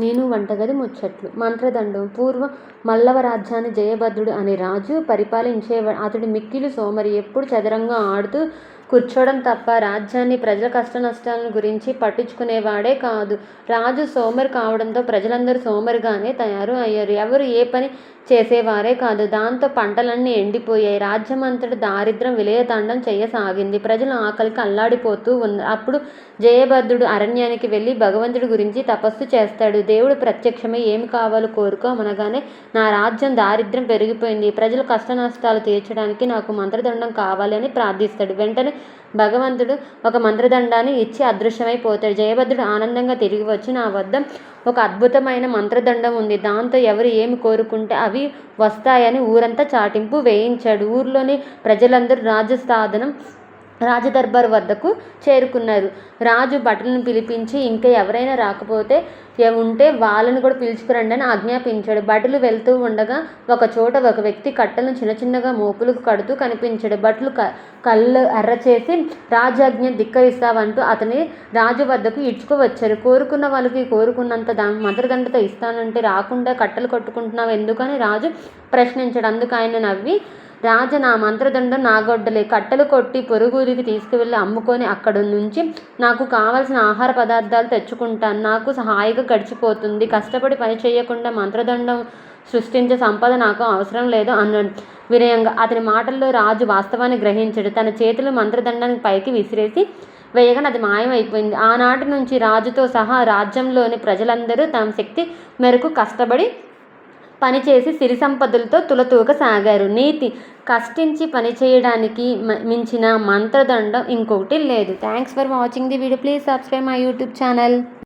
నేను వంటగది ముచ్చట్లు. మంత్రదండం. పూర్వం మల్లవ రాజ్యాన్ని జయభద్రుడు అనే రాజు పరిపాలించేవాడు. అతడు మిక్కిలి సోమరి. ఎప్పుడూ చదరంగం ఆడుతూ కూర్చోవడం తప్ప రాజ్యాన్ని, ప్రజల కష్టనష్టాలను గురించి పట్టించుకునేవాడే కాదు. రాజు సోమరి కావడంతో ప్రజలందరూ సోమరిగానే తయారు అయ్యారు. ఎవరు ఏ పని చేసేవారే కాదు. దాంతో పంటలన్నీ ఎండిపోయాయి. రాజ్యమంతటా దారిద్ర్యం విలయతాండం చెయ్యసాగింది. ప్రజలు ఆకలికి అల్లాడిపోతూ ఉన్నారు. అప్పుడు జయభద్రుడు అరణ్యానికి వెళ్ళి భగవంతుడి గురించి తపస్సు చేస్తాడు. దేవుడు ప్రత్యక్షమై ఏమి కావాలో కోరుకోమనగానే, నా రాజ్యం దారిద్ర్యం పెరిగిపోయింది, ప్రజల కష్టనష్టాలు తీర్చడానికి నాకు మంత్రదండం కావాలి అని ప్రార్థిస్తాడు. వెంటనే భగవంతుడు ఒక మంత్రదండాన్ని ఇచ్చి అదృశ్యమైపోతాడు. జయభద్రుడు ఆనందంగా తిరిగి వచ్చి, నా వద్ద ఒక అద్భుతమైన మంత్రదండం ఉంది, దాంతో ఎవరు ఏమి కోరుకుంటే అవి వస్తాయని ఊరంతా చాటింపు వేయించాడు. ఊర్లోని ప్రజలందరూ రాజదర్బార్ వద్దకు చేరుకున్నారు. రాజు భటులను పిలిపించి ఇంకా ఎవరైనా రాకపోతే ఉంటే వాళ్ళని కూడా పిలుచుకురండి అని ఆజ్ఞాపించాడు. భటులు వెళ్తూ ఉండగా ఒక చోట ఒక వ్యక్తి కట్టెలను చిన్న చిన్నగా మోపులకు కడుతూ కనిపించాడు. భటులు కళ్ళు ఎర్రచేసి, రాజాజ్ఞ ధిక్కరిస్తావంటూ అతని రాజు వద్దకు ఇడ్చుకువచ్చారు. కోరుకున్న వాళ్ళకి కోరుకున్నంత మంత్రదండతో ఇస్తానంటే రాకుండా కట్టెలు కొట్టుకుంటున్నావు ఎందుకని రాజు ప్రశ్నించాడు. అందుకు ఆయన నవ్వి, రాజా, నా మంత్రదండం నా గొడ్డలే. కట్టెలు కొట్టి పొరుగురికి తీసుకువెళ్ళి అమ్ముకొని అక్కడి నుంచి నాకు కావలసిన ఆహార పదార్థాలు తెచ్చుకుంటాను. నాకు హాయిగా గడిచిపోతుంది. కష్టపడి పని చేయకుండా మంత్రదండం సృష్టించే సంపద నాకు అవసరం లేదు అన్నాడు వినయంగా. అతని మాటల్లో రాజు వాస్తవాన్ని గ్రహించాడు. తన చేతులు మంత్రదండానికి పైకి విసిరేసి వేయగానే అది మాయమైపోయింది. ఆనాటి నుంచి రాజుతో సహా రాజ్యంలోని ప్రజలందరూ తమ శక్తి మేరకు కష్టపడి పనిచేసి సిరి సంపదలతో తులతూగసాగారు. నీతి: కష్టించి పనిచేయడానికి మించిన మంత్రదండం ఇంకొకటి లేదు. Thanks for watching the video. Please subscribe my YouTube channel.